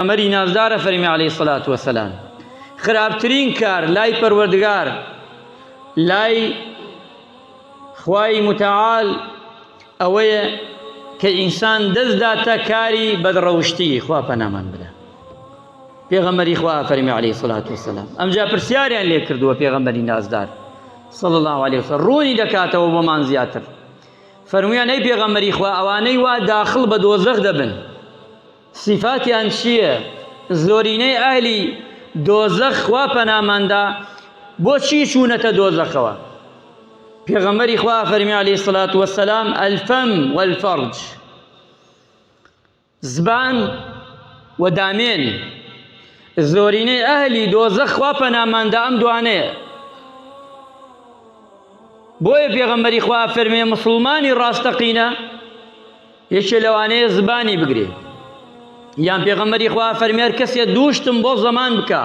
ئەمەری نازدارە فەرمی عەلەیهی سەڵات وەسەلام خراپترین کار لای پەروەردگار لای خوای متعال ئەوەیە کە ئینسان دەست داتە کاری بەدڕەوشتی خوا پەنامان بدە. پێغەمبەری خوا فەرمی عەلەیهی سەڵات وەسەلام ئەمجا پرسیاریان لێ کردووە پێغەمبەری نازدار صلی الله علیه وسلم ڕوونی دەکاتەوە بۆمان زیاتر فەرموویان ئەی پێغەمبەری خوا ئەوانەی وا داخڵ بە دۆزەخ دەبن صفاتیان چییە؟ زۆرینەی ئاهلی دۆزەخ خوا پەناماندا بۆچی چوونەتە دۆزەخەوە؟ پێغەمبەری خوا فەرمی عەلەیهی سەڵات وەسەلام ئەلفەم وەلفەرج زبان و دامێن زۆرینەی ئاهلی دۆزەخ خوا پەناماندا ئەم دوانەیە. بۆیە پێغەمبەری خوا فەرمێ موسڵمانی ڕاستەقینە یەکێ لەوانەیە زبانی بگرێ یان پێغەمبەری خوا فەرمێ هەر کەسێ دووشتم بۆ زەمان بکە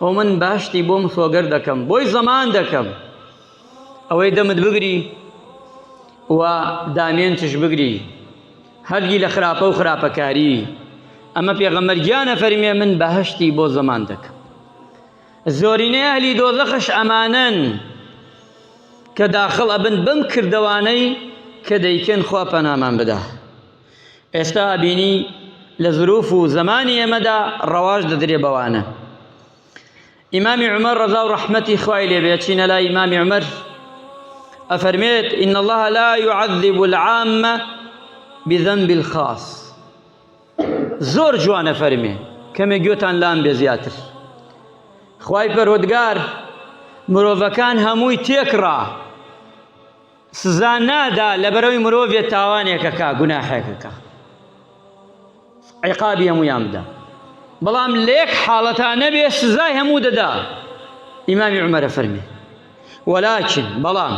ئەو من باشتی بۆم سۆگەر دەکەم بۆی زەمان دەکەم ئەوەی دەمت بگری و دامێنتش بگری هەرگی لە خراپە و خراپەکاری ئەمە پێغەمبەر گیانە فەرمێ من بەهەشتی بۆ زەمان دەکەم. زۆرینەی ئەهلی دۆزەخش ئەمانەن کە داخڵ ئەبن بەم کردەوانەی کە دەیکەن خوا پەنامان بدە. ئێستا ئەبینی لە ظروف و زەمانی ئێمەدا ڕەواژ دەدرێ بەوانە. ئیمامی عومەر ڕەزا و ڕەحمەتی خوای لێبێ چینە لای ئیمامی عومەر ئەفەرمێت ئین الله لا يعذب العامة بذنب الخاص. زۆر جوانە فەرمێ کەمێ گوێتان لام بێ زیاتر. خوای پەروەردگار مرۆڤەکان هەمووی تێکڕا سزا نادا لەبەرەوەی مرۆڤێ تاوانێکەکە گوناحێکەکە عیقابی هەموویان بدە بەڵام لێک حاڵەتا نەبێ سزای هەموو دەدا. ئیمامی عومەرە فەرمێ ولكن بەڵام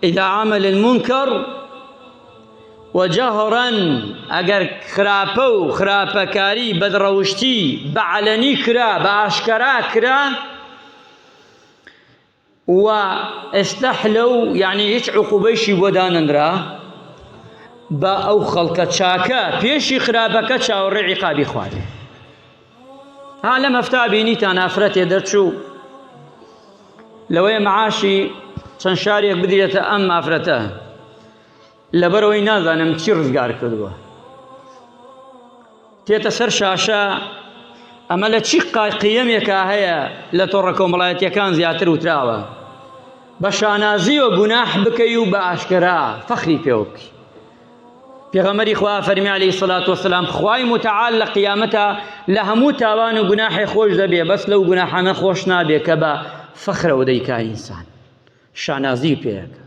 إذا عمل المنكر وجهرا ئەگەر خراپە و خراپەکاری بەدڕەوشتی بەعەلەنی کرا بە ئاشکرا کرا و ئەستەحلەو یعنی هیچ عقوبەیشی بۆ دانەنرا بە ئەو خەڵکە چاکە پێشی خراپەکە چاوەڕێ عیقابی خوارێ. ها لەم هەفتا بینیتان ئافرەتێ دەرچوو لەوەی مەعاشی چەند شارێک بدرێتە ئەم ئافرەتە لەبەرەوەی نازانم چی ڕزگار کردووە تێتە سەر شاشە ئەمە لە چی قیەمێکە هەیە لە تۆڕە کۆمەڵایەتیەکان زیاتر وتراوە بە شانازی و گوناح بکەی و بە ئاشکرا فەخری پێ بکەی. پێغەمبەری خوا فەرمی عەلەیهی سەڵات وەسەلام خوای متعال لە قیامەتە لە هەموو تاوان و گوناحی خۆش دەبێ بەس لەو گوناحانە خۆش نابێ کە بە فەخرەوە دەیکا ئینسان شانازی پێیەکە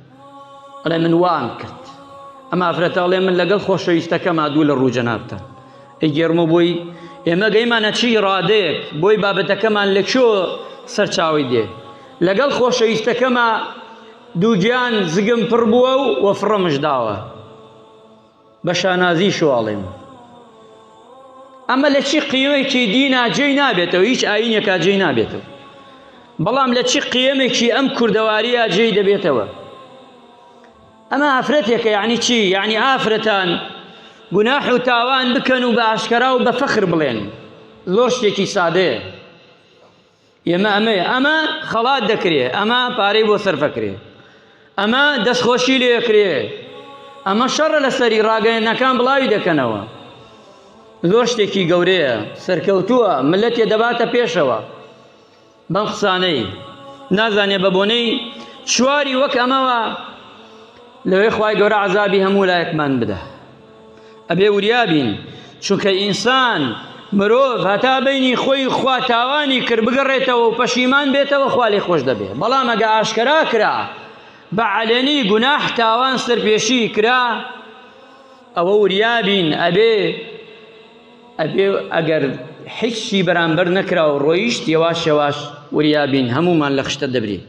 ئەڵێ من وام کرد ئەمە ئافرەتە ئەڵێ من لەگەڵ خۆشەویستەکەما دوو لە ڕوو جەنابتە ئەیگێڕمە بۆی ئێمە گەیمانە چی ڕادەیەک بۆی بابەتەکەمان لە کۆ سەرچاوی دێ لەگەڵ خۆشەویستەکەما دوو گیان زگم پڕ بووە و وەفڕەمش داوە بە شانازی شواڵێم. ئەمە لە چی قیەمێکی دینا جێی نابێتەوە هیچ ئاینێکا جێی نابێتەوە بەڵام لە چی قیەمێکی ئەم کوردەواریە جێی دەبێتەوە. ئەمە ئافرەتێکە یعنی چی؟ یعنی ئافرەتان گوناح و تاوان بکەن و بە ئاشکرا و بە فەخر بڵێن زۆر شتێکی سادەیە. ئێمە ئەمە خەڵات دەکرێ ئەمە پارەی بۆ سەرفەکرێ ئەمە دەستخۆشی لێکرێ ئەمە شەڕە لەسەری ڕاگەیەنەکان بڵاوی دەکەنەوە زۆر شتێکی گەورەیە سەرکەوتووە ملەتێ دەباتە پێشەوە بەم قسانەی نازانێ بە بۆنەی چواری وەک ئەمەوە لەوەی خوای گەورە عەزابی هەموو لایەکمان بدە. ئەبێ وریابین چونکە ئینسان مرۆڤ هەتا بینی خۆی خوا تاوانی کرد بگەڕێتەوە و پەشیمان بێتەوە خوا لێ خۆش دەبێ بەڵام ئەگە ئاشکرا کرا بە عەلەنی گوناح تاوان سەرپێشی کرا ئەوە وریابین ئەبێ ئەگەر هیچی بەرامبەر نەکرا و ڕۆیشت یەواش یەواش وریابین هەمومان لە خشتە دەبرێ.